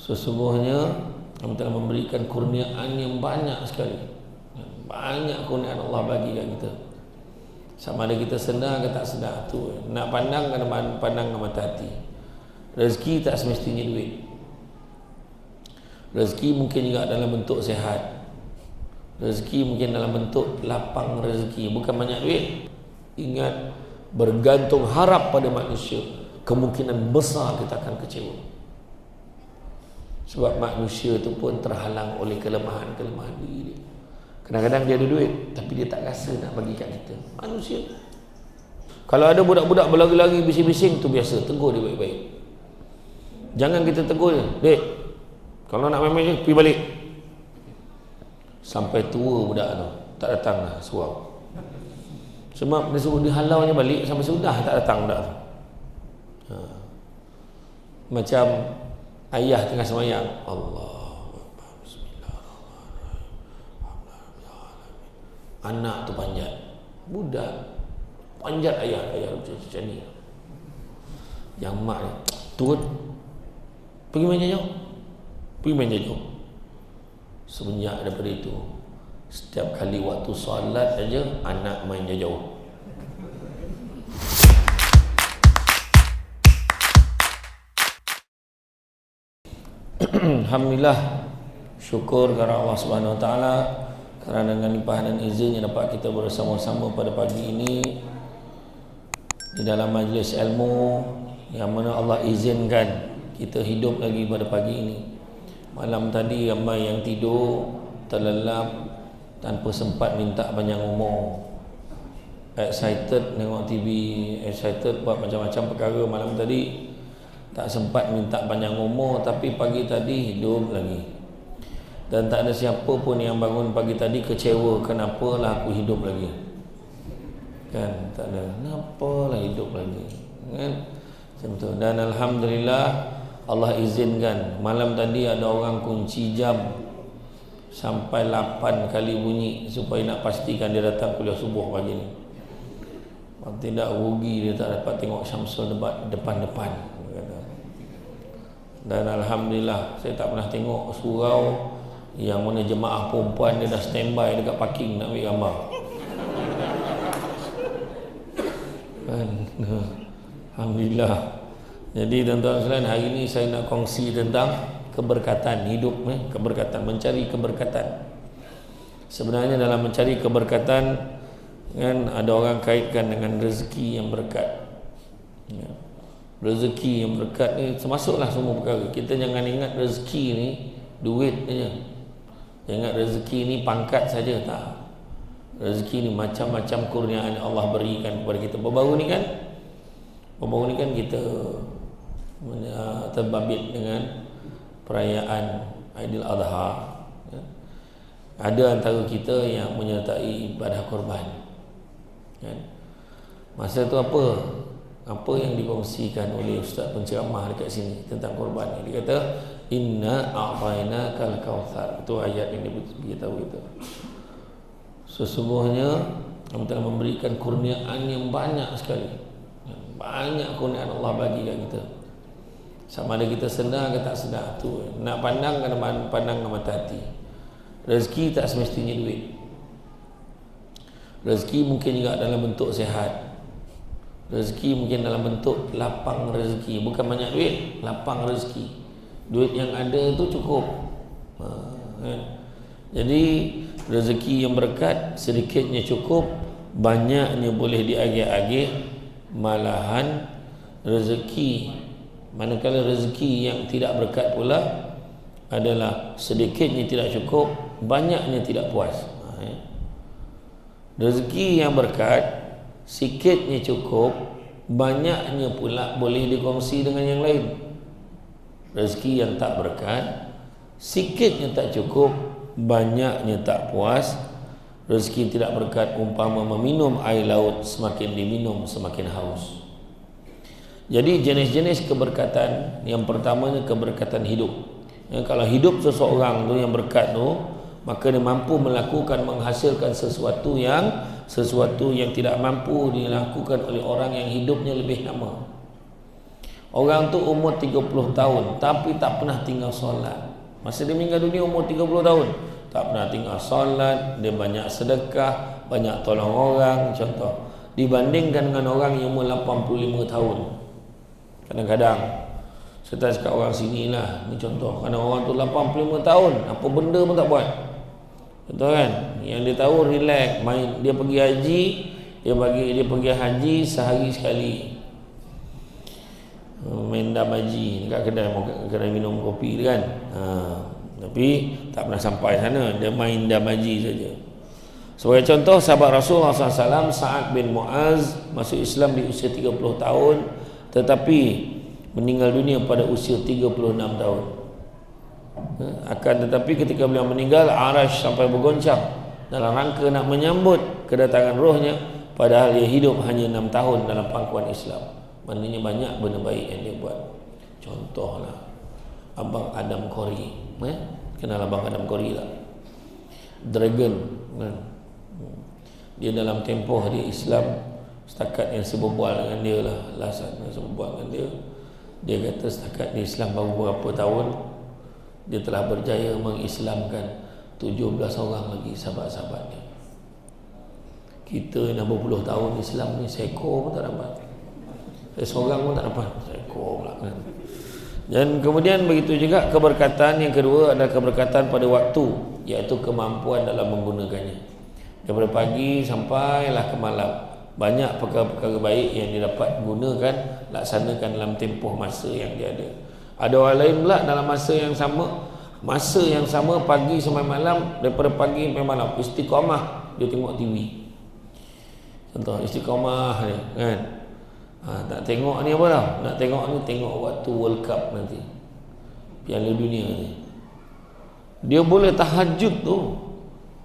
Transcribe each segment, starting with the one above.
Sesungguhnya Allah telah memberikan kurniaan yang banyak sekali. Banyak kurniaan Allah bagi kat kita. Sama ada kita sedar ke tak sedar tu. Nak pandang kena pandang dengan mata hati. Rezeki tak semestinya duit. Rezeki mungkin juga dalam bentuk sehat. Rezeki mungkin dalam bentuk lapang rezeki, bukan banyak duit. Ingat, bergantung harap pada manusia, kemungkinan besar kita akan kecewa. Sebab manusia itu pun terhalang oleh kelemahan-kelemahan diri dia. Kadang-kadang dia ada duit, tapi dia tak rasa nak bagi kat kita. Manusia. Kalau ada budak-budak berlari-lari bising-bising, tu biasa, tegur dia baik-baik. Jangan kita tegur dia, dek, kalau nak main-main je, pergi balik. Sampai tua budak tu, tak datang lah suau. Sebab dia suruh dihalau je balik, sampai sudah tak datang budak tu. Macam ayah tengah semayang, Allah, anak tu panjat, budak panjat ayah macam ni. Yang mak ni turun, pergi main jauh, pergi main jauh. Semenjak daripada itu, setiap kali waktu solat aja anak main jauh. Alhamdulillah, syukur kepada Allah Subhanahu Wa Taala kerana dengan limpahan dan izinnya dapat kita bersama-sama pada pagi ini di dalam majlis ilmu yang mana Allah izinkan kita hidup lagi pada pagi ini. Malam tadi ramai yang tidur terlelap tanpa sempat minta panjang umur, excited tengok TV, excited buat macam-macam perkara malam tadi, tak sempat minta panjang umur, tapi pagi tadi hidup lagi. Dan tak ada siapa pun yang bangun pagi tadi kecewa, kenapalah aku hidup lagi, kan? Tak ada, kenapalah hidup lagi, kan? Macam tu. Dan Alhamdulillah Allah izinkan malam tadi ada orang kunci jam sampai 8 kali bunyi supaya nak pastikan dia datang kuliah subuh pagi ni. Kalau tidak rugi dia tak dapat tengok Syamsul depan-depan. Dan Alhamdulillah saya tak pernah tengok surau yang mana jemaah perempuan dia dah standby dekat parking nak ambil gambar. Alhamdulillah. Jadi tuan-tuan sekalian, hari ini saya nak kongsi tentang keberkatan hidup, keberkatan, mencari keberkatan. Sebenarnya dalam mencari keberkatan kan ada orang kaitkan dengan rezeki yang berkat. Ya. Rezeki yang berkat ni termasuklah semua perkara. Kita jangan ingat rezeki ni duit saja. Ingat rezeki ni pangkat saja, tak. Rezeki ni macam-macam kurniaan Allah berikan kepada kita. Baru-baru ni kan kita terbabit dengan perayaan Aidiladha. Ya. Ada antara kita yang menyertai ibadah korban. Ya. Masa tu apa yang dikongsikan oleh Ustaz penceramah dekat sini tentang korban ni? Dia kata inna a'tainakal kautsar. Itu ayat yang dia beritahu kita. Sesungguhnya Allah telah memberikan kurniaan yang banyak sekali. Banyak kurniaan Allah bagi kat kita. Sama ada kita sedar ke tak sedar tu. Nak pandang kena pandang dengan mata hati. Rezeki tak semestinya duit. Rezeki mungkin juga dalam bentuk sehat. Rezeki mungkin dalam bentuk lapang rezeki, bukan banyak duit, lapang rezeki. Duit yang ada tu cukup. Jadi rezeki yang berkat sedikitnya cukup, banyaknya boleh diagih-agih. Malahan rezeki, manakala rezeki yang tidak berkat pula adalah sedikitnya tidak cukup, banyaknya tidak puas. Rezeki yang berkat sikitnya cukup, banyaknya pula boleh dikongsi dengan yang lain. Rezeki yang tak berkat, sikitnya tak cukup, banyaknya tak puas. Rezeki tidak berkat umpama meminum air laut, semakin diminum semakin haus. Jadi jenis-jenis keberkatan, yang pertamanya keberkatan hidup. Kalau hidup seseorang tu yang berkat tu, maka dia mampu melakukan, menghasilkan sesuatu yang tidak mampu dilakukan oleh orang yang hidupnya lebih lama. Orang tu umur 30 tahun tapi tak pernah tinggal solat. Masa dia meninggal dunia umur 30 tahun, tak pernah tinggal solat, dia banyak sedekah, banyak tolong orang, contoh. Dibandingkan dengan orang yang umur 85 tahun. Kadang-kadang saya tak cakap orang sini lah, ni contoh. Kadang orang tu 85 tahun, apa benda pun tak buat. Betul kan? Yang dia tahu relax, main, dia pergi haji, dia pergi haji sehari sekali. Main damaji dekat kedai minum kopi tu kan. Tapi tak pernah sampai sana, dia main damaji saja. Sebagai contoh, sahabat Rasulullah SAW Sa'ad bin Mu'az masuk Islam di usia 30 tahun tetapi meninggal dunia pada usia 36 tahun. Akan tetapi ketika beliau meninggal, Arash sampai bergoncang dalam rangka nak menyambut kedatangan rohnya, padahal dia hidup hanya 6 tahun dalam pangkuan Islam. Maknanya banyak benda baik yang dia buat. Contohlah Abang Adam Kori. Kenal Abang Adam Kori tak? Dragon kan? Dia dalam tempoh dia Islam, setakat yang saya berbual dengan dia lah, lasan yang saya berbual dengan dia, dia kata setakat dia Islam baru berapa tahun, dia telah berjaya mengislamkan 17 orang lagi sahabat-sahabatnya. Kita dah berpuluh tahun Islam ni, seekor pun tak dapat. Seorang pun tak dapat, seekor pula kan. Dan kemudian begitu juga keberkatan yang kedua adalah keberkatan pada waktu, iaitu kemampuan dalam menggunakannya. Daripada pagi sampailah ke malam, banyak perkara-perkara baik yang dia dapat gunakan, laksanakan dalam tempoh masa yang dia ada. Ada orang lain pula dalam masa yang sama pagi sampai malam, daripada pagi sampai malam istiqamah, dia tengok TV. Contoh istiqamah ni kan. Tak tengok ni apa tau, nak tengok ni tengok waktu World Cup nanti, Piala Dunia ni. Dia boleh tahajud tu.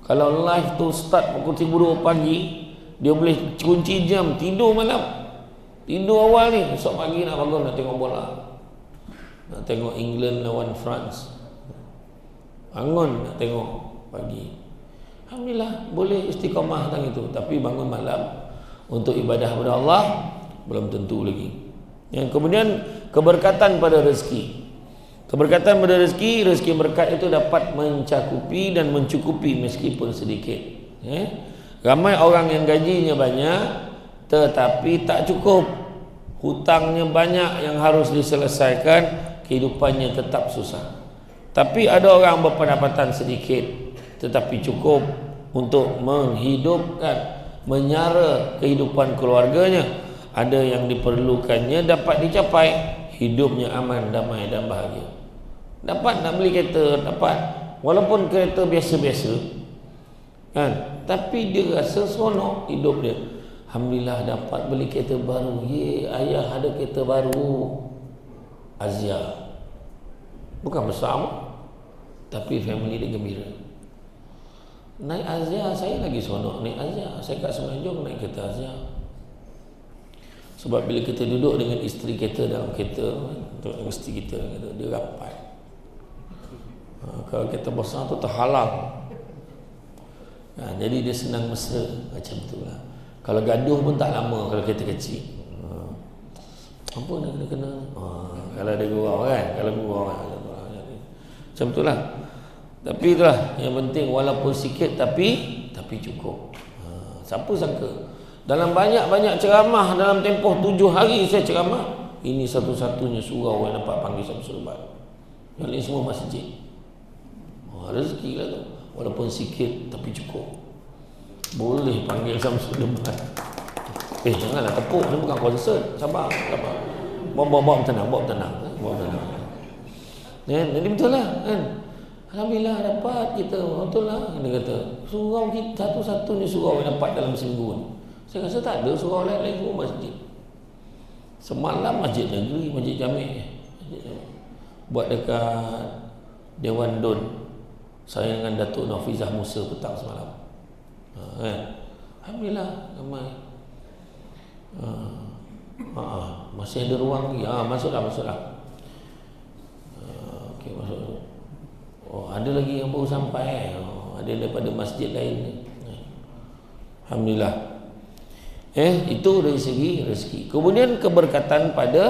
Kalau live tu start pukul 2 pagi, dia boleh kunci jam, tidur malam, tidur awal ni, esok pagi nak bangun nak tengok bola, nak tengok England lawan France, bangun nak tengok pagi. Alhamdulillah boleh istiqamah tentang itu. Tapi bangun malam untuk ibadah kepada Allah belum tentu lagi. Yang kemudian keberkatan pada rezeki. Keberkatan pada rezeki berkat itu dapat mencakupi dan mencukupi meskipun sedikit. Ramai orang yang gajinya banyak tetapi tak cukup, hutangnya banyak yang harus diselesaikan, kehidupannya tetap susah. Tapi ada orang berpendapatan sedikit tetapi cukup untuk menghidupkan, menyara kehidupan keluarganya. Ada yang diperlukannya dapat dicapai, hidupnya aman, damai dan bahagia. Dapat nak beli kereta, dapat, walaupun kereta biasa-biasa kan, tapi dia rasa seronok hidup dia. Alhamdulillah dapat beli kereta baru. Ayah ada kereta baru, Azia. Bukan besar, tapi family dia gembira. Naik Azia, saya lagi seronok naik Azia. Saya kat Semenanjung naik kereta Azia. Sebab bila kita duduk dengan isteri kita dalam kereta, untuk isteri kita, dia rapat. Kalau kereta besar tu terhalang, jadi dia senang mesra macam tu lah. Kalau gaduh pun tak lama kalau kereta kecil. Apa nak kena-kena? Kalau ada gurau kan, kalau gurau macam tu lah. Tapi itulah yang penting, walaupun sikit tapi cukup. Siapa sangka dalam banyak-banyak ceramah dalam tempoh 7 hari saya ceramah, ini satu-satunya surau yang dapat panggil Syamsul Ubat. Yang lain semua masjid. Rezeki lah tu, walaupun sikit tapi cukup, boleh panggil Syamsul Ubat. Janganlah tepuk, ni bukan konsert. Sabar. Bawa tenang. Jadi betul lah kan. Alhamdulillah dapat kita, betul lah. Dia kata surau kita satu-satunya surau yang dapat dalam seminggu ni. Saya rasa tak ada surau lain semua masjid. Semalam masjid negeri, masjid Jami' buat dekat Dewan Don, saya dengan Datuk Nafizah Musa petang semalam. Alhamdulillah ramai. Masih ada ruang lagi. Masuklah. Okey, masuk. Ada lagi yang baru sampai. Ada daripada masjid lain. Alhamdulillah. Itu dari segi rezeki. Kemudian keberkatan pada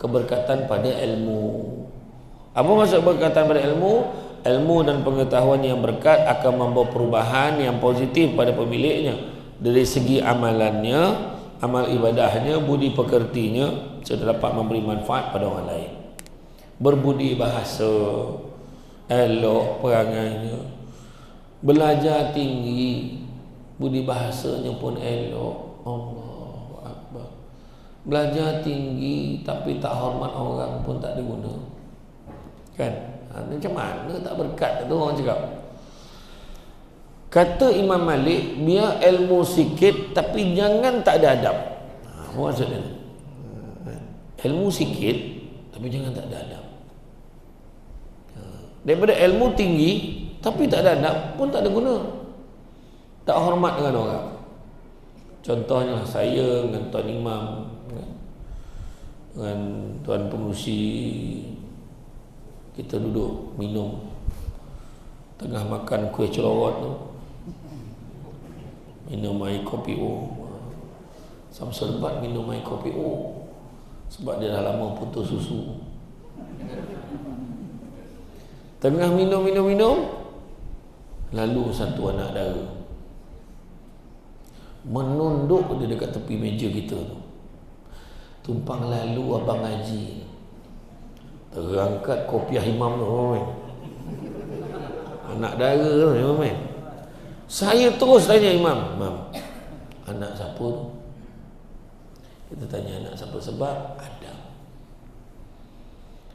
keberkatan pada ilmu. Apa maksud keberkatan pada ilmu? Ilmu dan pengetahuan yang berkat akan membawa perubahan yang positif pada pemiliknya dari segi amalannya, amal ibadahnya, budi pekertinya, serta dapat memberi manfaat pada orang lain. Berbudi bahasa, elok perangainya, belajar tinggi, budi bahasanya pun elok. Allahu Akbar. Belajar tinggi tapi tak hormat orang pun tak ada guna. Kan? Macam mana tak berkat tu orang cakap. Kata Imam Malik, biar ilmu sikit tapi jangan tak ada adab. Apa maksudnya? Ilmu sikit tapi jangan tak ada adab. Daripada ilmu tinggi tapi tak ada adab pun tak ada guna. Tak hormat dengan orang. Contohnya saya dengan Tuan Imam, dengan Tuan Pengurusi, kita duduk minum tengah makan kuih celorot tu, minum air kopi O. Samsul Bat minum air kopi O sebab dia dah lama putus susu. Tengah minum, lalu satu anak dara menunduk dia dekat tepi meja kita tu. Tumpang lalu Abang Haji, terangkat kopiah imam tu, anak dara tu, imam. Saya terus tanya imam, anak siapa tu? Kita tanya anak siapa sebab ada.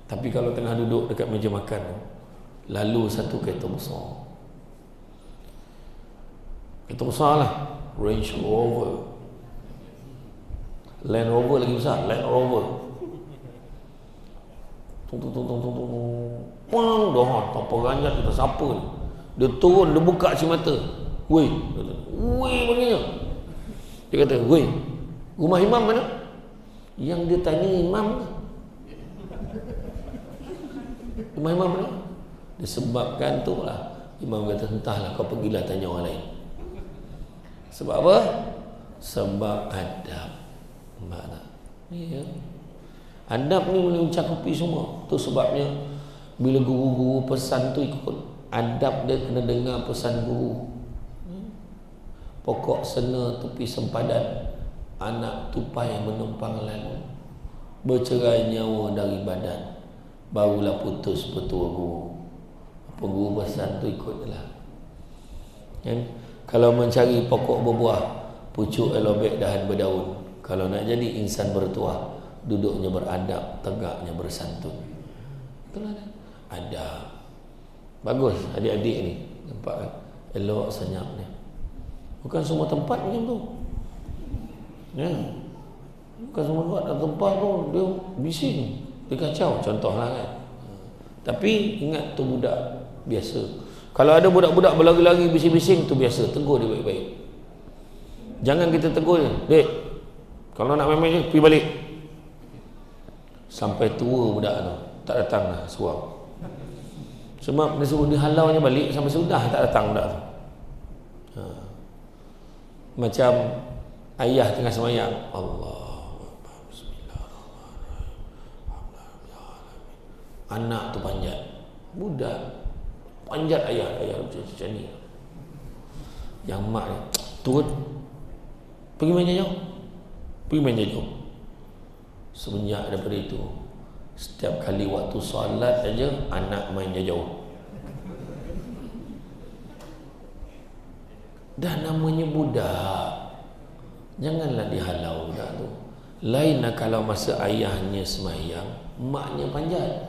Tapi kalau tengah duduk dekat meja makan tu, lalu satu kereta besar. Kereta besar lah, Range Rover, Land Rover lagi besar, Land Rover. Tung. Pang, dah tanpa ranjat kita siapa ni? Dia turun, dia buka si mata. Weh panggilnya. Dia kata, weh, rumah imam mana? Yang dia tanya imam. Rumah imam mana? Disebabkan tu lah imam kata, entahlah, kau pergilah tanya orang lain. Sebab apa? Sebab adab. Nampak tak? Ya. Adab ni boleh mencakupi semua. Tu sebabnya bila guru-guru pesan tu ikut adab, dia kena dengar pesan guru. Pokok sena tepi sempadan, anak tupai menumpang lalu, bercerai nyawa dari badan, barulah putus petua guru. Apa guru pesan tu ikutlah. Kalau mencari pokok berbuah, pucuk elobek dahan berdaun. Kalau nak jadi insan bertuah, duduknya beradab, tegaknya bersantun. Itulah adab. Bagus adik-adik ni, nampak kan? Elok senyap ni. Bukan semua tempat macam tu. Ya. Bukan semua tempat tu dia bising, dia kacau, contohlah kan. Tapi ingat tu budak biasa. Kalau ada budak-budak berlari-lari bising-bising, tu biasa, tegur dia baik-baik. Jangan kita tegur dia, dek, kalau nak main-main pergi balik. Sampai tua budak tu tak datang lah suam. Sebab dia suruh dihalaunya balik, sampai sudah tak datang budak tu. Macam ayah tengah semayang, Allah, anak tu panjat, budak panjat ayah macam ni. Yang mak ni turun, pergi main jauh. Semenjak daripada itu, setiap kali waktu solat aja anak main jauh. Dah namanya budak, janganlah dihalau budak tu. Lain lah kalau masa ayahnya semayang, maknya panjat.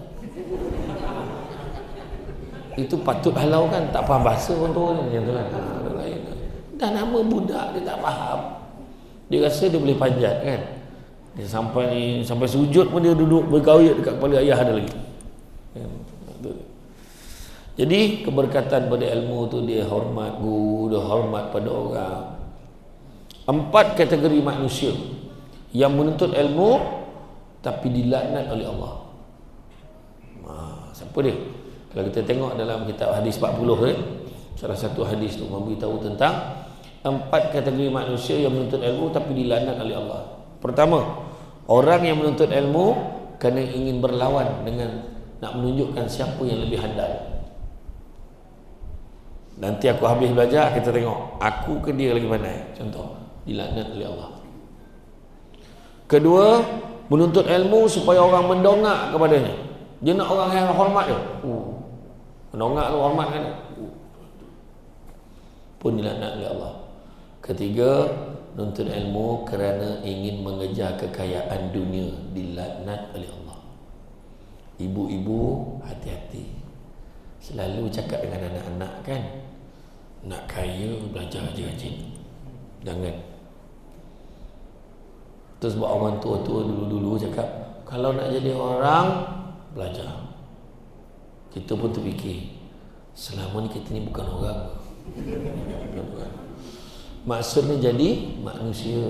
Itu patut halau kan, tak faham bahasa pun tu macam tu kan. Dah nama budak, dia tak faham. Dia rasa dia boleh panjat kan. Dia sampai sujud pun dia duduk bergauyut dekat kepala ayah ada lagi. Jadi keberkatan pada ilmu tu, dia hormat guru, dia hormat pada orang. 4 kategori manusia yang menuntut ilmu tapi dilaknat oleh Allah. Siapa dia? Kalau kita tengok dalam kitab hadis 40 kan, salah satu hadis tu memberitahu tentang 4 kategori manusia yang menuntut ilmu tapi dilaknat oleh Allah. Pertama, orang yang menuntut ilmu kerana ingin berlawan dengan nak menunjukkan siapa yang lebih handal. Nanti aku habis belajar, kita tengok aku ke dia lagi pandai. Contoh, dilaknat oleh Allah. Kedua, menuntut ilmu supaya orang mendongak kepadanya. Dia nak orang yang hormat dia. Mendongak tu hormat kan. Pun dilaknat oleh Allah. Ketiga, menuntut ilmu kerana ingin mengejar kekayaan dunia, dilaknat oleh Allah. Ibu-ibu hati-hati. Selalu cakap dengan anak-anak kan, nak kaya belajar rajin-rajin. Jangan. Terus buat orang tua-tua dulu-dulu cakap, kalau nak jadi orang, belajar. Kita pun terfikir, selama ni kita ni bukan orang. Maksudnya jadi manusia.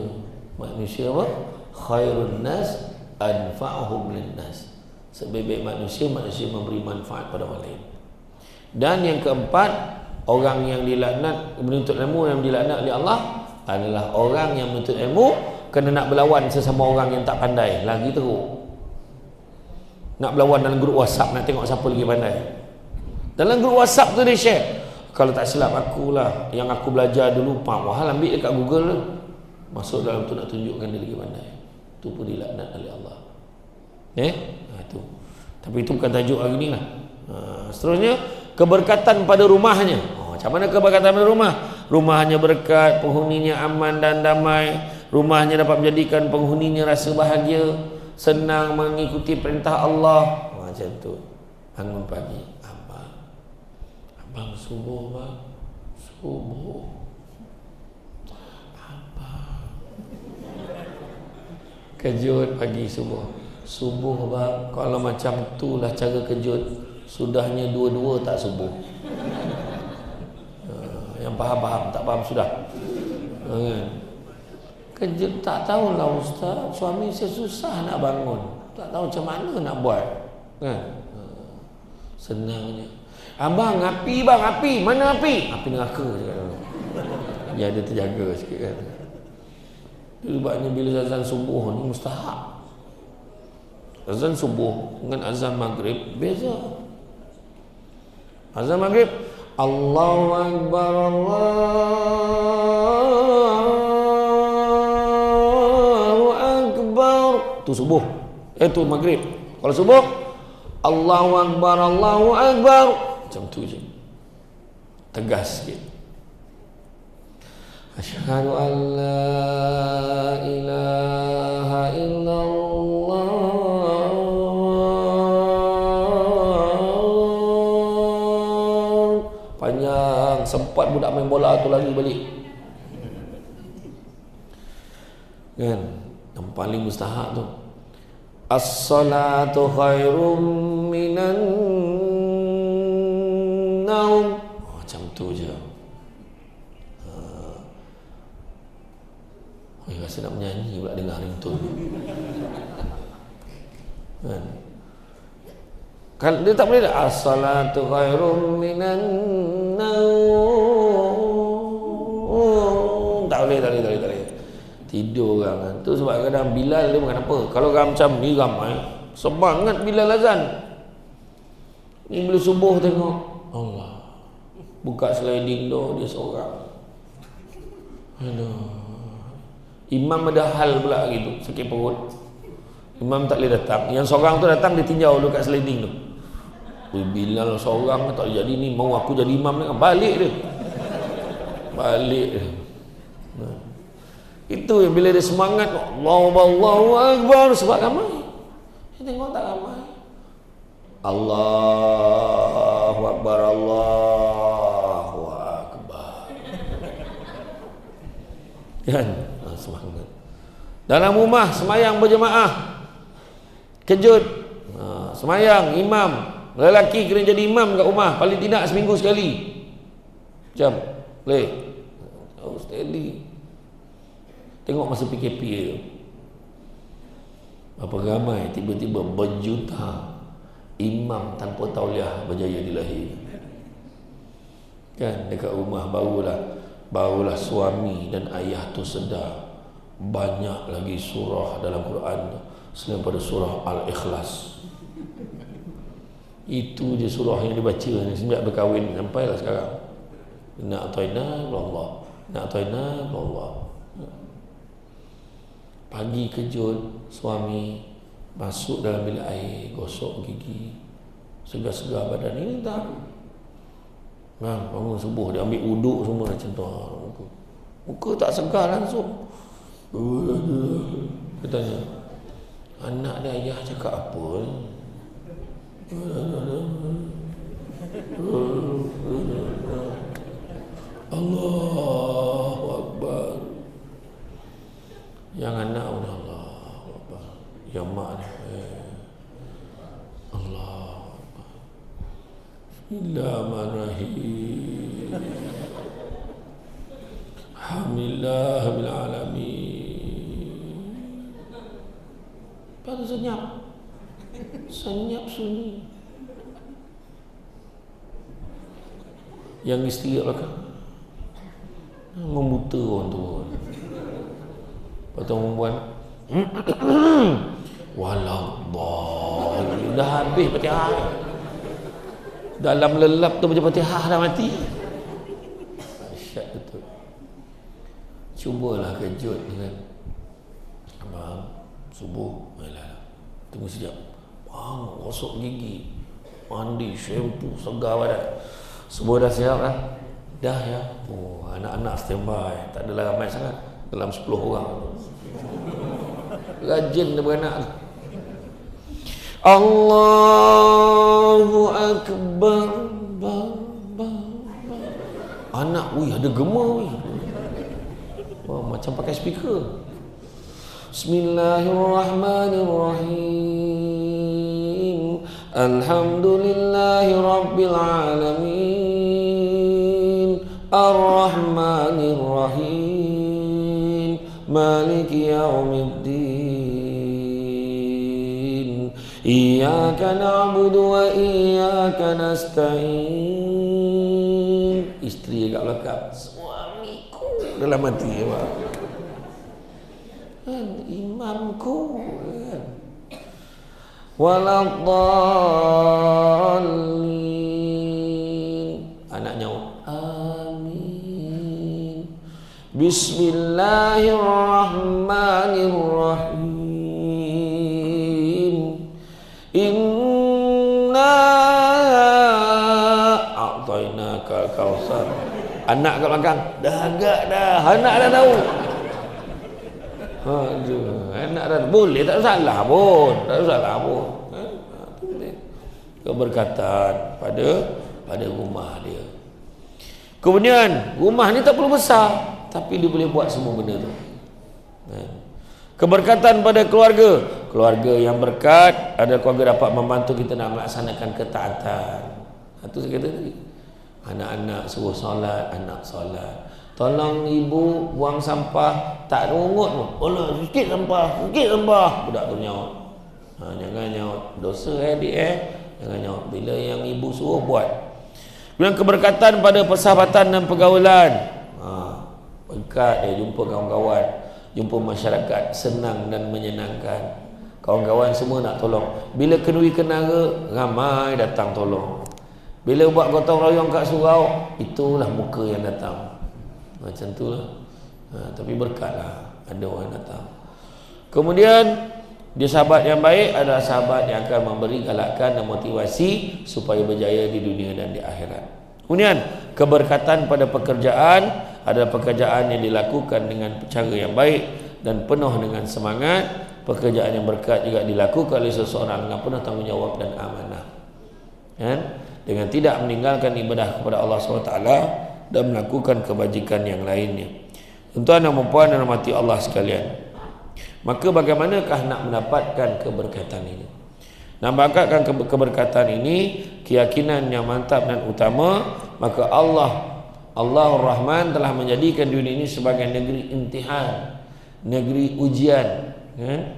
Manusia apa? Khairun nas anfa'uhum linnas. Sebaik-baik manusia, manusia memberi manfaat pada orang lain. Dan yang keempat, orang yang dilaknat, menuntut ilmu yang dilaknat oleh Allah adalah orang yang menuntut ilmu kena nak berlawan sesama orang yang tak pandai. Lagi teruk. Nak berlawan dalam grup WhatsApp, nak tengok siapa lagi pandai. Dalam grup WhatsApp tu dia share, kalau tak silap akulah yang aku belajar dulu, mahal ambil dekat Google tu. Masuk dalam tu nak tunjukkan dia lagi pandai. Tu pun dilaknat oleh Allah. Tu. Tapi itu bukan tajuk hari ni lah. Seterusnya, keberkatan pada rumahnya. Macam mana keberkatan pada rumah? Rumahnya berkat, penghuninya aman dan damai. Rumahnya dapat menjadikan penghuninya rasa bahagia, senang mengikuti perintah Allah. Macam tu. Bangun pagi, abang subuh bang, subuh. Abang kejut pagi subuh. Subuh bang, kalau macam tu lah cara kejut, sudahnya dua-dua tak subuh. Yang faham-faham, tak faham sudah. Kejut tak tahulah ustaz, suami saya susah nak bangun, tak tahu macam mana nak buat kan. Senangnya, abang api bang, api mana api? Api neraka cakap. Dia ada terjaga sikit kan. Sebabnya bila azan subuh ni mustahak. Azan subuh dengan azan maghrib beza. Azan maghrib, Allahu Akbar, Allahu Akbar. Tu subuh. Tu maghrib. Kalau subuh, Allahu Akbar, Allahu Akbar. Macam tu je. Tegas sikit. Asyhadu an la ilaha illallah. Panjang, sempat budak main bola tu lari balik. Kan? Yang paling mustahak tu, as-salatu khairum minan naum. Macam tu je. Rasa nak menyanyi pula dengar ringtone. Kan dia tak boleh dah, as-salatu khairum minan naum. Tak boleh. Tidur orang kan. Tu sebab kadang Bilal dia bukan apa. Kalau orang macam ni ramai, semangat Bilal azan. Ni bila subuh tengok, Allah, buka sliding door dia seorang. Aduh. Imam ada hal pula gitu, sakit perut. Imam tak boleh datang. Yang seorang tu datang, dia tinjau dulu kat sliding tu. Bilal seorang tak jadi ni, mau aku jadi imam ni, balik dia. Itu yang bila dia semangat, Allahu Akbar, sebab ramai. Dia tengok tak ramai. Allahu Akbar, Allahu Akbar. Kan? Semangat. Dalam rumah semayang berjemaah, kejut. Semayang imam, lelaki kena jadi imam kat rumah paling tidak seminggu sekali. Macam boleh. Steady. Tengok masa PKP tu, berapa ramai tiba-tiba berjuta imam tanpa tauliah berjaya dilahirkan. Kan dekat rumah barulah suami dan ayah tu sedar banyak lagi surah dalam Quran tu selain pada surah Al-Ikhlas. Itu je surah yang dibaca ni sejak berkahwin sampailah sekarang. Nak ta'ina Allah, nak ta'ina Allah. Pagi kejut, suami masuk dalam bilik air, gosok gigi, segar-segar badan. Ini tak. Bang, bangun subuh dia ambil uduk semua macam tu. Muka tak segar langsung. Dia tanya, anak dia ayah cakap apa? Allahu Akbar. Yang anak pun Allahu Akbar. Yang mak ni Allahu Akbar. Bismillahirrahmanirrahim. Alhamdulillah bil alamin. Baru senyap sunyi. Yang isteri kat belakang membuta orang tu. Lepas tu perempuan walallah, dah habis Fatihah. Dalam lelap tu baca Fatihah dah mati. Asyik betul. Cubalah kejut dengan abang subuh. Alah, tunggu sekejap. Bang, gosok gigi, mandi, shampoo, segar badan. Subuh dah siap lah. Dah ya. Oh, anak-anak standby. Tak adalah ramai sangat. Dalam 10 orang. Rajin dia beranak. Allahu Akbar. Anak, wih, ada gema wih. Oh, macam pakai speaker. Bismillahirrahmanirrahim. Alhamdulillahi Rabbil Alamin. Ar-Rahmanir-Rahim. Maliki Yawmiddin. Iyyaka na'budu wa iyyaka nasta'in. Isteri kat belakang, suamiku dalam hati ya, imamku waladdallin. Anaknya amin. Bismillahirrahmanirrahim. Inna a'tainakal kautsar. Anak kat belakang dah agak dah, anak dah tahu. Aduh, anak dah boleh, tak salah pun, keberkatan pada rumah dia. Kemudian rumah ni tak perlu besar, tapi dia boleh buat semua benda tu. Keberkatan pada keluarga yang berkat, ada keluarga dapat membantu kita nak melaksanakan ketaatan. Itu saya kata tadi, anak-anak suruh solat, anak solat. Tolong ibu buang sampah, tak rungut pun. Olah, sikit sampah. Budak tu nyaut. Jangan nyaut. Dosa adik jangan nyaut. Bila yang ibu suruh buat. Kemudian keberkatan pada persahabatan dan pergaulan. Berkat dia jumpa kawan-kawan, jumpa masyarakat, senang dan menyenangkan. Kawan-kawan semua nak tolong. Bila kenuri kenara, ramai datang tolong. Bila buat gotong royong kat surau, itulah muka yang datang. Macam tu lah. Tapi berkatlah ada orang datang. Kemudian dia sahabat yang baik adalah sahabat yang akan memberi galakan dan motivasi supaya berjaya di dunia dan di akhirat. Kemudian keberkatan pada pekerjaan adalah pekerjaan yang dilakukan dengan cara yang baik dan penuh dengan semangat. Pekerjaan yang berkat juga dilakukan oleh seseorang dengan penuh tanggungjawab dan amanah, dengan tidak meninggalkan ibadah kepada Allah SWT dan melakukan kebajikan yang lainnya. Tuan-tuan dan puan dan rahmati Allah sekalian, maka bagaimanakah nak mendapatkan keberkatan ini? Nak mendapatkan keberkatan ini, keyakinan yang mantap dan utama, maka Allahur Rahman telah menjadikan dunia ini sebagai negeri imtihan, negeri ujian, yang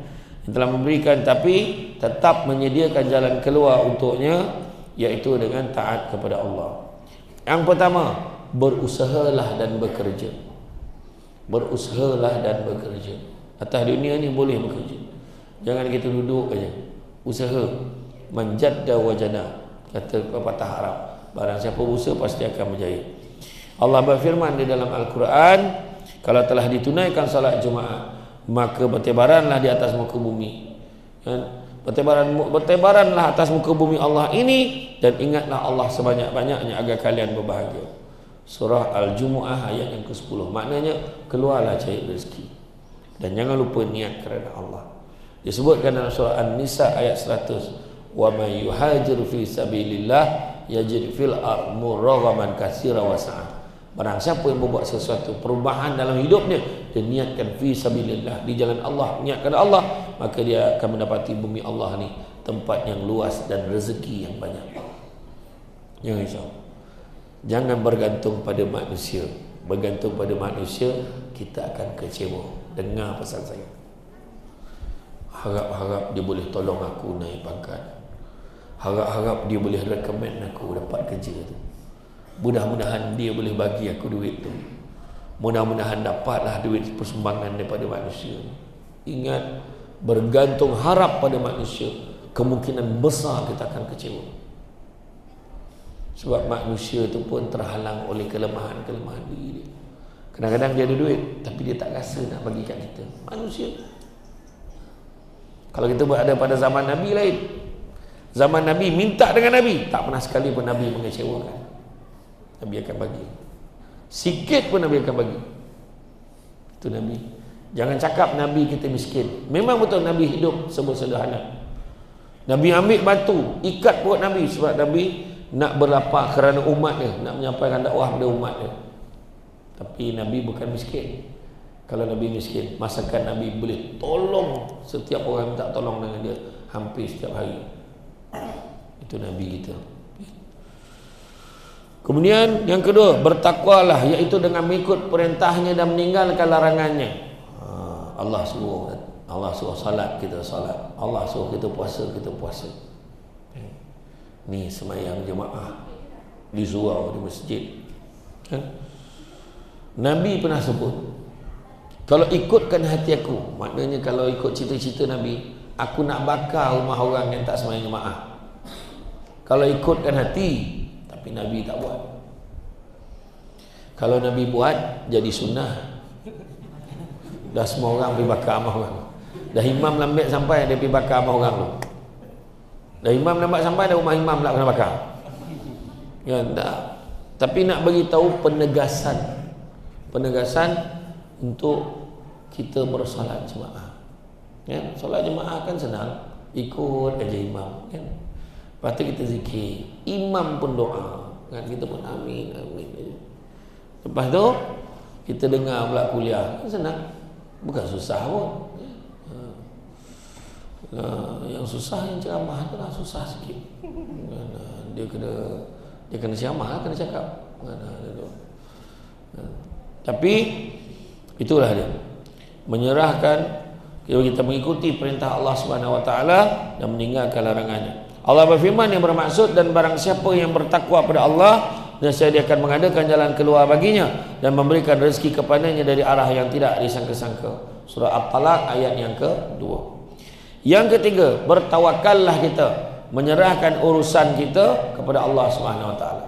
telah memberikan tapi tetap menyediakan jalan keluar untuknya, iaitu dengan taat kepada Allah. Yang pertama, berusahalah dan bekerja. Atas dunia ni boleh bekerja. Jangan kita duduk aja. Usaha. Manjadda wajana. Kata pepatah Arab. Barang siapa usaha pasti akan berjaya. Allah berfirman di dalam Al-Quran, kalau telah ditunaikan salat Jumaat, maka bertebaranlah di atas muka bumi. Bertebaranlah atas muka bumi Allah ini, dan ingatlah Allah sebanyak-banyaknya agar kalian berbahagia. Surah Al-Jumu'ah ayat yang ke-10. Maknanya keluarlah cari rezeki dan jangan lupa niat kerana Allah. Disebutkan dalam surah An-Nisa ayat 100, wa may yuhajir fi sabilillah yajid fil ardh muraghaman katsira wa sa'ah. Barang siapa yang membuat sesuatu perubahan dalam hidupnya dan niatkan fi sabilillah, di jalan Allah, niatkan Allah, maka dia akan mendapati bumi Allah ni tempat yang luas dan rezeki yang banyak. Jangan risau. Jangan bergantung pada manusia. Bergantung pada manusia, kita akan kecewa. Dengar pesan saya. Harap-harap dia boleh tolong aku naik pangkat. Harap-harap dia boleh recommend aku dapat kerja tu. Mudah-mudahan dia boleh bagi aku duit tu. Mudah-mudahan dapatlah duit persumbangan daripada manusia. Ingat, bergantung harap pada manusia, kemungkinan besar kita akan kecewa. Sebab manusia tu pun terhalang oleh kelemahan-kelemahan diri dia. Kadang-kadang dia ada duit, tapi dia tak rasa nak bagi kat kita. Manusia. Kalau kita berada pada zaman Nabi lain. Zaman Nabi minta dengan Nabi, tak pernah sekali pun Nabi mengecewakan. Nabi akan bagi. Sikit pun Nabi akan bagi. Itu Nabi. Jangan cakap Nabi kita miskin. Memang betul Nabi hidup sederhana. Nabi ambil batu, ikat perut Nabi sebab Nabi nak berlapar kerana umat dia, nak menyampaikan dakwah pada umat dia. Tapi Nabi bukan miskin. Kalau Nabi miskin, masakan Nabi boleh tolong setiap orang minta tolong dengan dia hampir setiap hari. Itu Nabi kita. Kemudian yang kedua, bertakwalah, iaitu dengan mengikut perintahnya dan meninggalkan larangannya. Allah suruh salat, kita salat. Allah suruh kita puasa, kita puasa. Ni semayang jemaah di surau, di masjid. Nabi pernah sebut, kalau ikutkan hati aku, maknanya kalau ikut cita-cita Nabi, aku nak bakar rumah orang yang tak semayang jemaah. Kalau ikutkan hati, tapi Nabi tak buat. Kalau Nabi buat, jadi sunnah. Dah semua orang pergi bakar rumah orang. Dah imam lambat sampai, dia pergi bakar rumah orang tu. Dah imam lambat sampai, dah rumah imam pula kena bakar. Ya, tak. Tapi nak bagi tahu penegasan untuk kita bersolat jemaah. Ya, solat jemaah kan senang, ikut aja imam, kan. Lepas tu kita zikir, imam pun doa, kan, kita pun amin, amin aja. Lepas tu kita dengar pula kuliah, kan senang, bukan susah pun. Yang susah yang ceramah tu lah, susah sikit. Dia kena ceramah, kena cakap. Tapi itulah dia, menyerahkan, kita mengikuti perintah Allah Subhanahu Wa Taala dan meninggalkan larangannya. Allah berfirman yang bermaksud, dan barang siapa yang bertakwa pada Allah, nescaya dia akan mengadakan jalan keluar baginya dan memberikan rezeki kepadanya dari arah yang tidak disangka-sangka. Surah At-Talaq ayat yang ke-2. Yang ketiga, bertawakallah kita, menyerahkan urusan kita kepada Allah Subhanahu Wa Taala.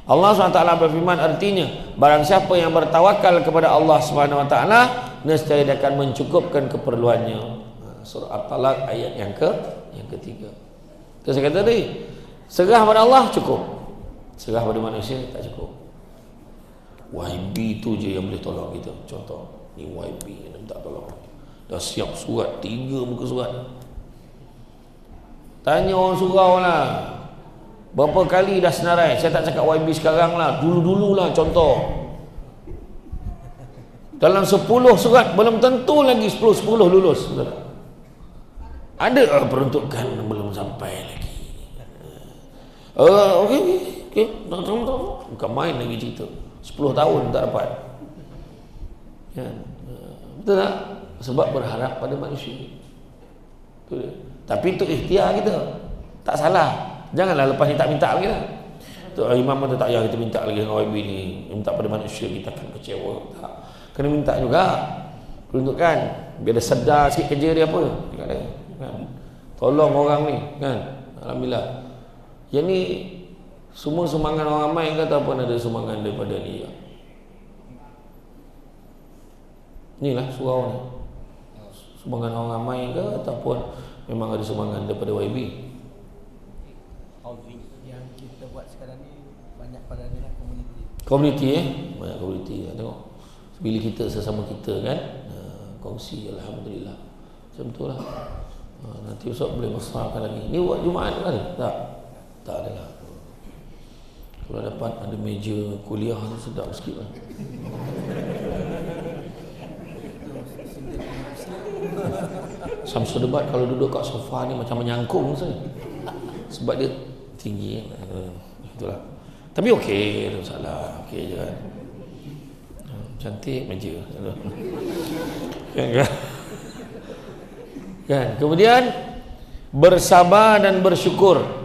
Allah SWT berfirman, artinya barang siapa yang bertawakal kepada Allah Subhanahu Wa Taala, nescaya dia akan mencukupkan keperluannya. Surah At-Talaq ayat yang ketiga. Itu saya kata tadi, serah pada Allah cukup, serah pada manusia tak cukup. YB tu je yang boleh tolong kita. Contoh, ni YB yang minta tolong, dah siap surat 3 muka surat. Tanya orang surau lah, berapa kali dah senarai. Saya tak cakap YB sekarang lah, dulu-dulu lah. Contoh, dalam 10 surat belum tentu lagi 10 lulus. Ada peruntukan belum sampai lagi. Okey. Bukan main lagi cerita. 10 tahun tak dapat. Ya. Betul tak? Sebab berharap pada manusia. Betul tak? Tapi itu ikhtiar kita. Tak salah. Janganlah lepas ni tak minta lagi lah. Imam pun tak payah kita minta lagi dengan YB ni. Minta pada manusia, kita akan kecewa. Tak. Kena minta juga. peruntukan biar dia sedar sikit kerja dia apa kan? Tolong orang ni kan. Alhamdulillah. Yang ni semua sumbangan orang ramai ke ataupun ada sumbangan daripada ni? Inilah surau ni. Sumbangan orang ramai ke ataupun memang ada sumbangan daripada YB? Yang kita buat sekarang ni banyak pada komuniti. Komuniti banyak komuniti. Tengok. Bila kita sesama kita kan, kongsi alhamdulillah. Macam itulah. Nanti Ustaz boleh besarkan lagi. Ni buat Jumaat kan? Tak adalah. Kalau dapat ada meja kuliah tu sedap sikit lah. Samsul debat kalau duduk kat sofa ni macam menyangkung saya. Sebab dia tinggi. Itulah. Tapi okey, tak salah. Okey je kan. Cantik meja. Kan? Kemudian bersabar dan bersyukur.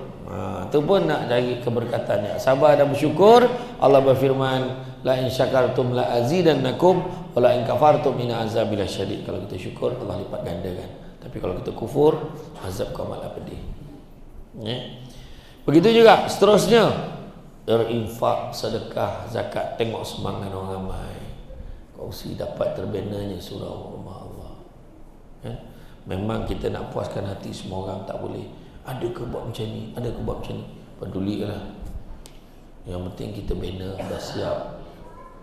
Itu pun nak cari keberkatannya. Sabar dan bersyukur. Allah berfirman, la in syakartum la azidannakum wa la in kafartum inna azabi lasyadid. Kalau kita syukur, Allah lipat gandakan. Tapi kalau kita kufur, azab kau malah pedih. Begitu juga seterusnya, berinfak, sedekah, zakat. Tengok semangat orang ramai. Kongsi dapat terbenanya surau rumah Allah. Memang kita nak puaskan hati semua orang tak boleh. Ada ke buat macam ni? Ada ke buat macam ni? Pedulilah. Yang penting kita bina dah siap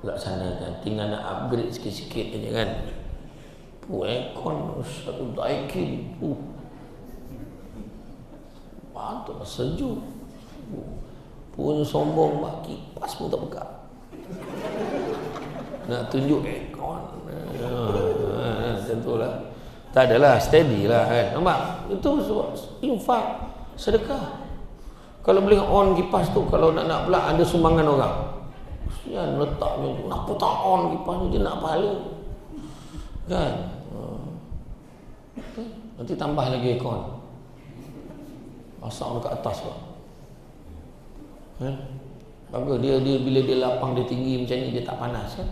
laksanakan. Tinggal nak upgrade sikit-sikit aja kan. Aircon satu Daikin. Patut sejuk. Punya sombong mak kipas pun tak buka. Nak tunjuk aircon. Macam itulah. Tak adalah, steady lah kan. Nampak? Itu infak, sedekah. Kalau boleh on kipas tu, kalau nak pula ada sumbangan orang. Kesian letaknya tu. Kenapa tak on kipas tu, dia nak pahala. Kan? Nanti tambah lagi aircon. Pasang dekat atas lah. Kan? Bagus, dia bila dia lapang, dia tinggi macam ni, dia tak panas kan?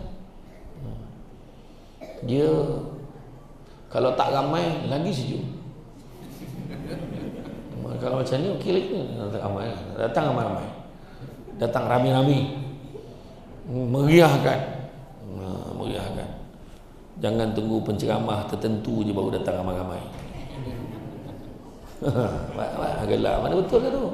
Dia kalau tak ramai lagi sejuk. Kalau macam ni okey lagi. Datang ramai-ramai. Datang rami-rami. Meriahkan. Meriahkan. Jangan tunggu penceramah tertentu je baru datang ramai-ramai. Gelap. Mana betul ke tu?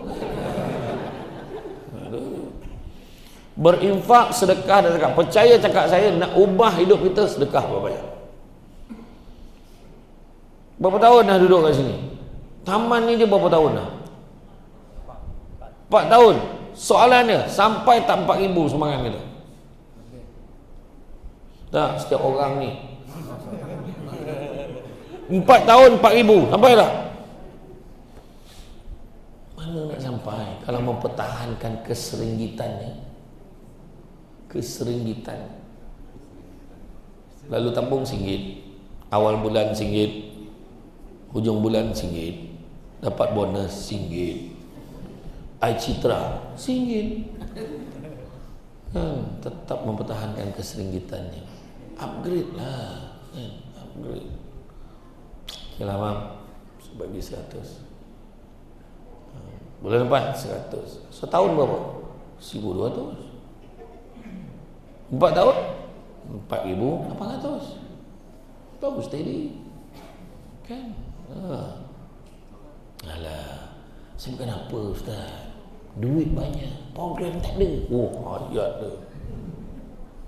Berinfak, sedekah dan zakat. Percaya cakap saya, nak ubah hidup kita, sedekah berapa banyak. Berapa tahun dah duduk kat sini? Taman ni je berapa tahun dah? 4 tahun. Soalannya, sampai tak 4,000 sumbangan kita? Tak, setiap orang ni 4 tahun 4,000, sampai tak? Mana nak sampai? Kalau mempertahankan keserenggitannya. Keserenggitan. Lalu tabung RM1, awal bulan RM1, hujung bulan RM1, dapat bonus RM1, Citra RM1. Tetap mempertahankan keserenggitannya. Upgrade lah. Upgrade. Okay lah mam, bagi 100. Bulan depan 100. Setahun berapa? 1,200. 4 tahun 4,800. Bagus steady kan? Alah, sebab kenapa Ustaz? Duit banyak, program tak ada. Ayat tu.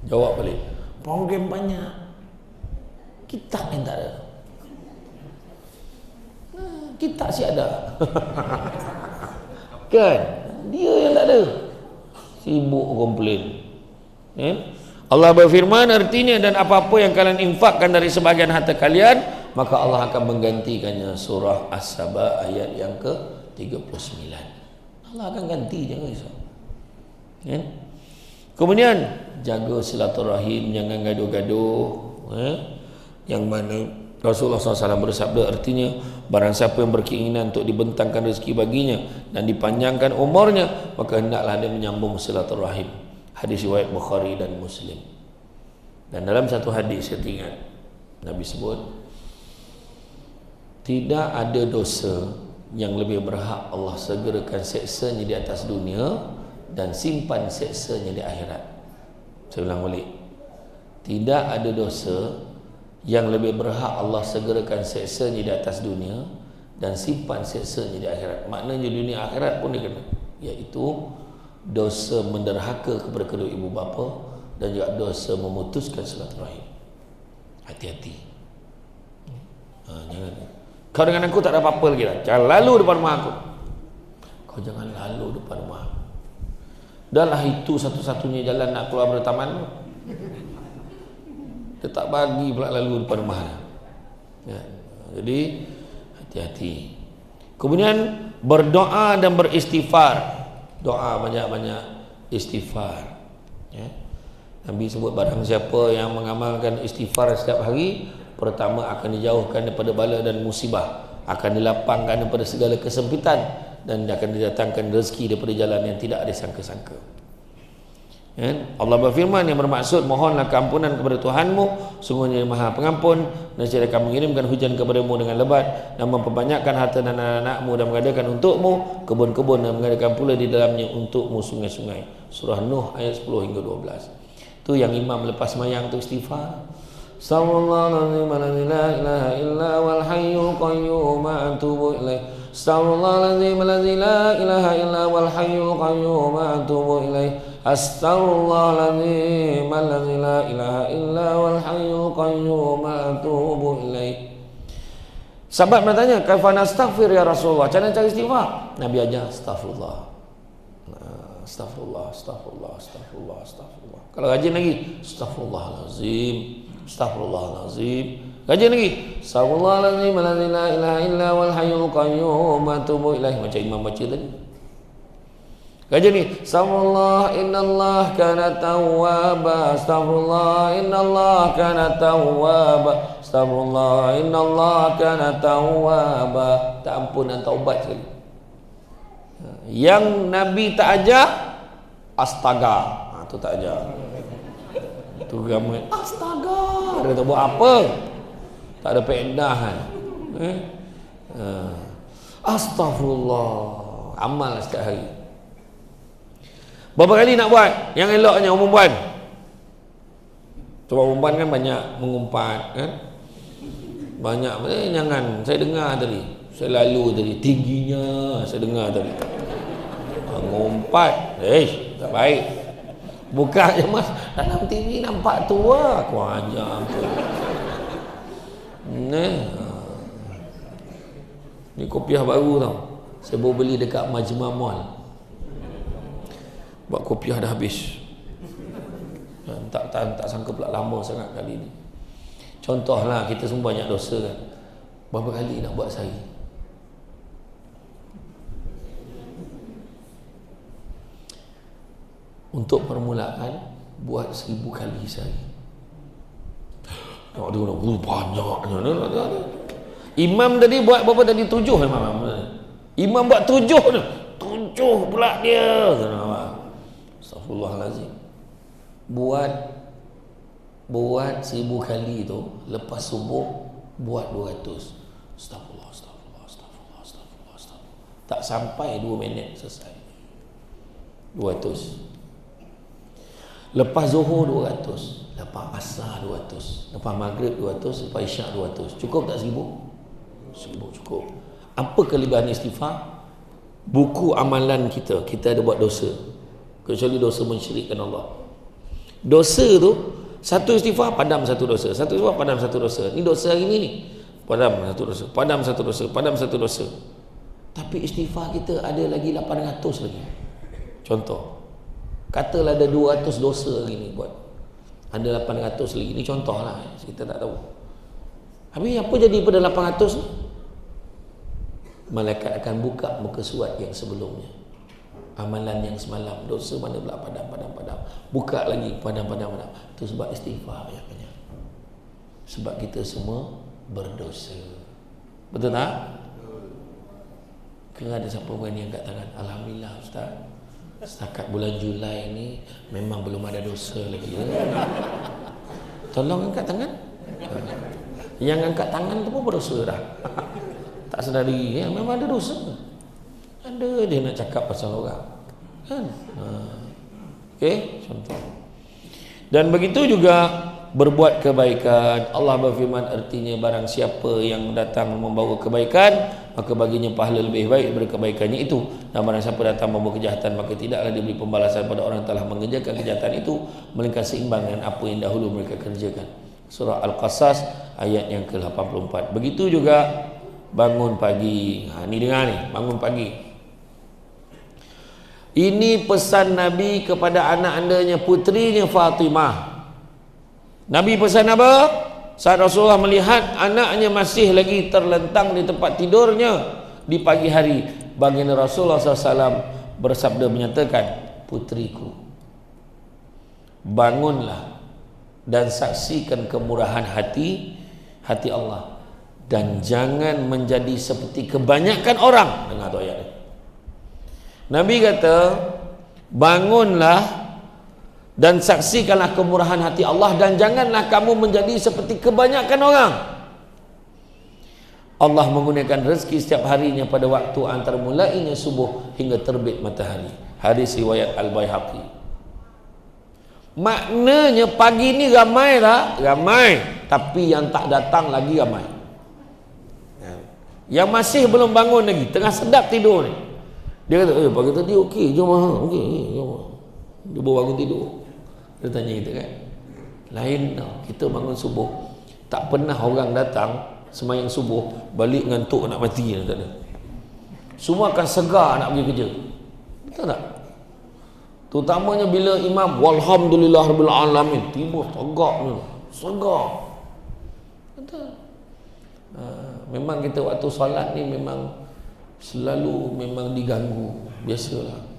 Jawab balik. Program banyak, kitab yang tak ada. Kitab si ada. Kan? Dia yang tak ada. Sibuk komplain. Allah berfirman artinya, dan apa-apa yang kalian infakkan dari sebahagian harta kalian, maka Allah akan menggantikannya. Surah As-Saba ayat yang ke-39. Allah akan ganti, jangan risau. Kemudian jaga silaturahim, jangan gaduh-gaduh. Yang mana Rasulullah SAW bersabda, artinya barang siapa yang berkeinginan untuk dibentangkan rezeki baginya dan dipanjangkan umurnya, maka hendaklah dia menyambung silaturahim. Hadis riwayat Bukhari dan Muslim. Dan dalam satu hadis saya ingat, Nabi sebut, tidak ada dosa yang lebih berhak Allah segerakan seksanya di atas dunia dan simpan seksanya di akhirat. Saya ulang balik. Tidak ada dosa yang lebih berhak Allah segerakan seksanya di atas dunia dan simpan seksanya di akhirat. Maknanya dunia akhirat pun dia kena, iaitu dosa menderhaka kepada kedua ibu bapa dan juga dosa memutuskan silaturahim. Hati-hati. Jangan. Kau dengan aku tak ada apa-apa lagi lah. Jangan lalu depan rumah aku. Kau jangan lalu depan rumah aku. Dah lah, itu satu-satunya jalan nak keluar dari taman tu. Dia tak bagi pula lalu depan rumah dia. Ya. Jadi hati-hati. Kemudian berdoa dan beristighfar. Doa banyak-banyak, istighfar. Ya. Nabi sebut barang siapa yang mengamalkan istighfar setiap hari, pertama akan dijauhkan daripada bala dan musibah, akan dilapangkan daripada segala kesempitan, dan akan didatangkan rezeki daripada jalan yang tidak ada sangka-sangka. Allah berfirman yang bermaksud, mohonlah keampunan kepada Tuhanmu, sungguhnya Maha Pengampun, dan saya akan mengirimkan hujan kepadamu dengan lebat dan memperbanyakkan harta dan anak-anakmu dan mengadakan untukmu kebun-kebun dan mengadakan pula di dalamnya untukmu sungai-sungai. Surah Nuh ayat 10 hingga 12. Itu yang imam lepas sembahyang tu istighfar. Astaghfirullahaladzim la ilaha illa wal hayyul qayyum atubu ilaih. Astaghfirullahaladzim la ilaha illa wal hayyul qayyum atubu ilaih. Astaghfirullahaladzim la ilaha illa wal hayyul qayyum atubu ilaih. Sahabat bertanya, kaifa nastaghfir ya Rasulullah? Macam mana cara istighfar? Nabi ajar astagfirullah. Astagfirullah, astagfirullah, astagfirullah, astagfirullah. Kalau rajin lagi, astagfirullahalazim, astagfirullahalazim. Rajin lagi, astagfirullahalazim la ilaha illa wal hayyul qayyum atubu ilaih. Macam imam baca tadi. Rajin ni, astagfirullah innallah kana tawwaba, astagfirullah innallah kana tawwaba, astagfirullah innallah kana tawwaba. Tak ampun dan taubat sekali. Yang Nabi tak ajar, astaga. Tu tak ajar. Tu ramai astaga. Dia tak buat apa. Tak ada faedah kan. Astagfirullah. Amal setiap hari. Berapa kali nak buat? Yang eloknya umum buat. Sebab umpan kan banyak mengumpat kan. Banyak jangan. Saya dengar tadi. Saya lalu tadi tingginya saya dengar tadi. Mengumpat. Tak baik. Buka je mas. Dalam TV nampak tua. Aku ajar apa. Ni kopiah baru tau. Saya baru beli dekat Majma Mall. Buat kopiah dah habis. Tak sangka pula lama sangat kali ni. Contohlah kita semua banyak dosa kan. Berapa kali nak buat sehari? Untuk permulaan buat 1000 kali sehari. Tengok dia banyaknya. Imam tadi buat berapa tadi? 7 imam. Imam buat 7 tu. 7 pula dia. Astagfirullahalazim. Buat 1000 kali tu, lepas subuh buat 200. Astagfirullah, astagfirullah, astagfirullah, astagfirullah, astagfirullah. Tak sampai 2 minit selesai. 200. Lepas zuhur 200, lepas asar 200, lepas maghrib 200, lepas isyak 200. Cukup tak 1000? 1000 cukup. Apa kelebihan istighfar? Buku amalan kita ada buat dosa, kecuali dosa mensyirikkan Allah. Dosa tu, satu istighfar padam satu dosa, satu istighfar padam satu dosa. Ni dosa hari ni padam satu dosa, padam satu dosa, padam satu dosa. Tapi istighfar kita ada lagi 800 lagi. Contoh, katalah ada 200 dosa hari ni buat, ada 800 lagi. Ni contoh lah, kita tak tahu. Habis apa jadi pada 800 ni? Malaikat akan buka muka surat yang sebelumnya, amalan yang semalam, dosa mana pula padam. Buka lagi padam. Itu sebab istighfar yang banyak. Sebab kita semua berdosa. Betul tak? Kena ada siapa berani angkat tangan? Alhamdulillah Ustaz, setakat bulan Julai ni memang belum ada dosa lagi. Tolong angkat tangan. Yang angkat tangan tu pun berdosa dah. Tak sedari, ya, memang ada dosa. Ada dia nak cakap pasal orang. Kan? Okey, contoh. Dan begitu juga berbuat kebaikan. Allah berfirman, artinya barang siapa yang datang membawa kebaikan, maka baginya pahala lebih baik daripada kebaikannya itu. Dan barang siapa datang membawa kejahatan, maka tidaklah diberi pembalasan pada orang yang telah mengerjakan kejahatan itu, melainkan seimbang dengan apa yang dahulu mereka kerjakan. Surah Al-Qasas ayat yang ke-84. Begitu juga bangun pagi. Ni dengar ni, bangun pagi. Ini pesan Nabi kepada anak andanya, putrinya Fatimah. Nabi pesan apa? Saat Rasulullah melihat anaknya masih lagi terlentang di tempat tidurnya di pagi hari, baginda Rasulullah SAW bersabda menyatakan, putriku, bangunlah dan saksikan kemurahan hati Allah, dan jangan menjadi seperti kebanyakan orang. Dengar tu ayat ni. Nabi kata, bangunlah dan saksikanlah kemurahan hati Allah, dan janganlah kamu menjadi seperti kebanyakan orang. Allah menggunakan rezeki setiap harinya pada waktu antara mulainya subuh hingga terbit matahari. Hadis riwayat Al-Baihaqi. Maknanya pagi ni ramai tak? Ramai. Tapi yang tak datang lagi ramai. Yang masih belum bangun lagi, tengah sedap tidur ni, dia kata, pagi tadi okey, jom okey, jom. Dia baru bangun tidur. Dia tanya kita kan, lain tau, kita bangun subuh, tak pernah orang datang sembahyang subuh balik ngantuk nak mati, tak ada. Semua akan segar nak pergi kerja. Betul tak? Terutamanya bila imam walhamdulillahirabbil alamin, tiba tegaknya, segar. Betul. Memang kita waktu solat ni memang selalu memang diganggu, biasalah.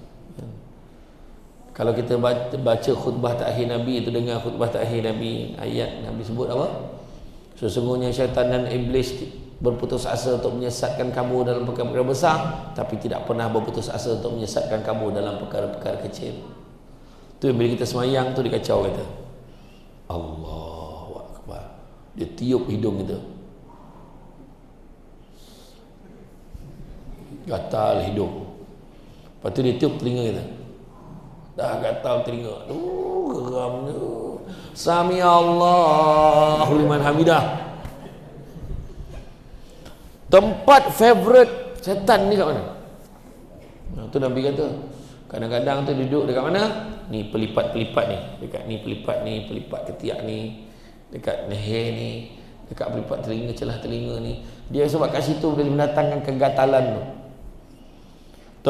Kalau kita baca khutbah takhir Nabi itu, dengar khutbah takhir Nabi, ayat Nabi sebut apa? Sesungguhnya syaitan dan iblis berputus asa untuk menyesatkan kamu dalam perkara-perkara besar, tapi tidak pernah berputus asa untuk menyesatkan kamu dalam perkara-perkara kecil. Tu bila kita semayang tu dikacau kata, Allahu Akbar. Dia tiup hidung kita, gatal hidung. Lepas tu dia tiup telinga kita, dah gatal telinga. Geramnya. Sami Allahu liman hamidah. Tempat favorite setan ni kat mana? Tu Nabi kata, kadang-kadang tu duduk dekat mana? Ni pelipat-pelipat ni, dekat ni pelipat ni, pelipat ketiak ni, dekat leher ni, dekat pelipat telinga, celah telinga ni. Dia sebab kat situ boleh mendatangkan kegatalan tu.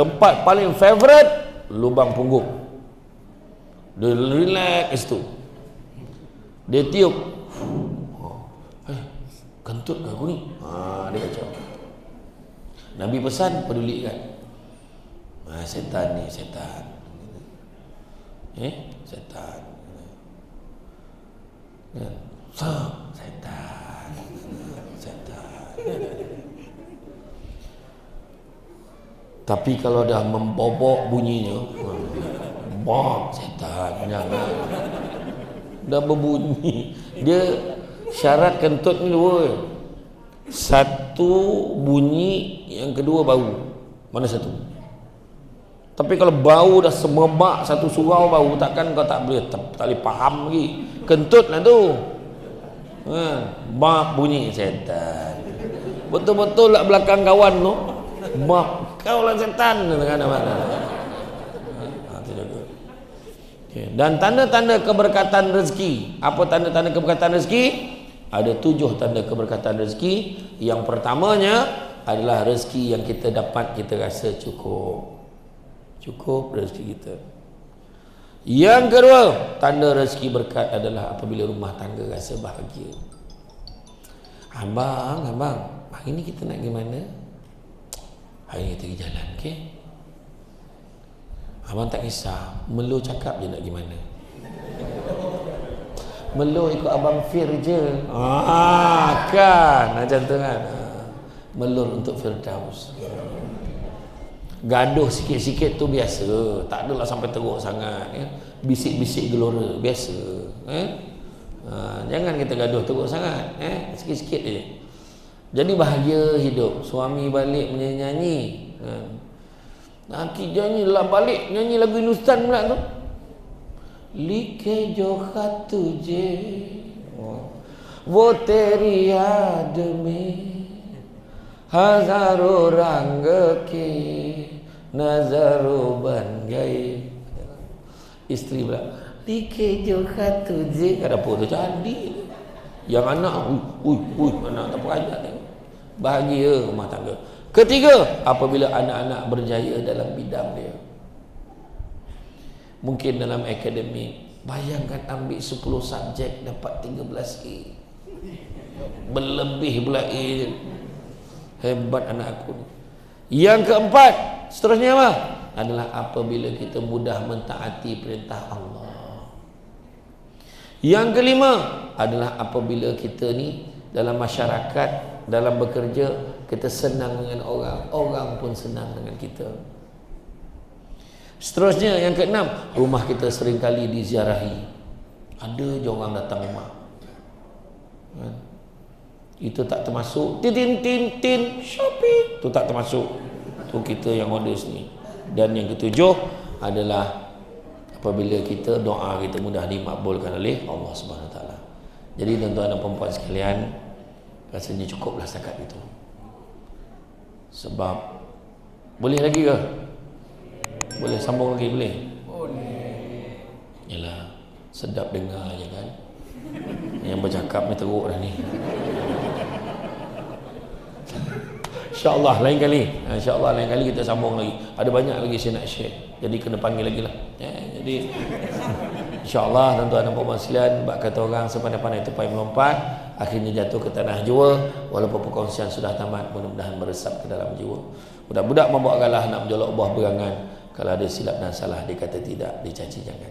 Tempat paling favorite lubang punggung. Dia relax tu. Dia tiup. Kentut ke aku ni? Dia kacau. Nabi pesan, peduli kan? Setan ni, setan. Setan. Setan. Setan. Tapi kalau dah membobok bunyinya, setan, jangan. Dah berbunyi. Dia syarat kentut ni dua. Satu bunyi, yang kedua bau. Mana satu? Tapi kalau bau dah semebak satu surau bau, takkan kau tak boleh faham lagi. Kentut lah tu. Bak bunyi setan. Betul-betul lah belakang kawan tu. Bak kau lah setan. Dan tanda-tanda keberkatan rezeki. Apa tanda-tanda keberkatan rezeki? Ada 7 tanda keberkatan rezeki. Yang pertamanya adalah rezeki yang kita dapat, kita rasa cukup. Cukup rezeki kita. Yang kedua, tanda rezeki berkat adalah apabila rumah tangga rasa bahagia. Abang, hari ni kita nak pergi mana? Hari ni kita pergi jalan, okey? Abang tak kisah, Melo cakap je nak pergi mana. Melo ikut Abang Fir je. Kan macam tu kan. Melur untuk Firdaus. Gaduh sikit-sikit tu biasa, tak adalah sampai teruk sangat ya. Bisik-bisik gelora biasa Jangan kita gaduh teruk sangat, sikit-sikit je. Jadi bahagia hidup. Suami balik menyanyi, laki nyanyi lah, balik nyanyi lagu Hindustan pula tu. Like jo khat tujhe wo teri yaad mein हजारों रंग के नजरों बन गए. Isteri pula, dike juga tuji. Ada apa tu jadi? Yang anak, anak tak peraja tengok. Bahagia rumah tangga. Ketiga, apabila anak-anak berjaya dalam bidang dia. Mungkin dalam akademik, bayangkan ambil 10 subjek dapat 13A. Berlebih pula A. Hebat anak aku ni. Yang keempat, seterusnya apa? Adalah apabila kita mudah mentaati perintah Allah. Yang kelima adalah apabila kita ni dalam masyarakat, dalam bekerja, kita senang dengan orang, orang pun senang dengan kita. Seterusnya yang keenam, rumah kita seringkali diziarahi. Ada je orang datang rumah. Itu tak termasuk tin shopping, itu tak termasuk. Tu kita yang order sini. Dan yang ketujuh adalah apabila kita doa kita mudah dimakbulkan oleh Allah Subhanahu Wa Taala. Jadi tuan-tuan dan puan-puan sekalian, rasanya cukuplah setakat itu. Sebab boleh lagi ke? Boleh sambung lagi boleh? Boleh. Yalah, sedap dengar je kan. Yang bercakap ni teruk dah ni. InsyaAllah lain kali, InsyaAllah lain kali kita sambung lagi. Ada banyak lagi saya nak share. Jadi kena panggil lagi lah. Jadi InsyaAllah tuan-tuan dan puan-puan sekalian, bak kata orang sepandai-pandai tupai melompat, akhirnya jatuh ke tanah jua. Walaupun perkongsian sudah tamat, mudah-mudahan meresap ke dalam jiwa. Budak-budak membawa galah nak menjolok buah berangan. Kalau ada silap dan salah, dia kata tidak, dicaci jangan.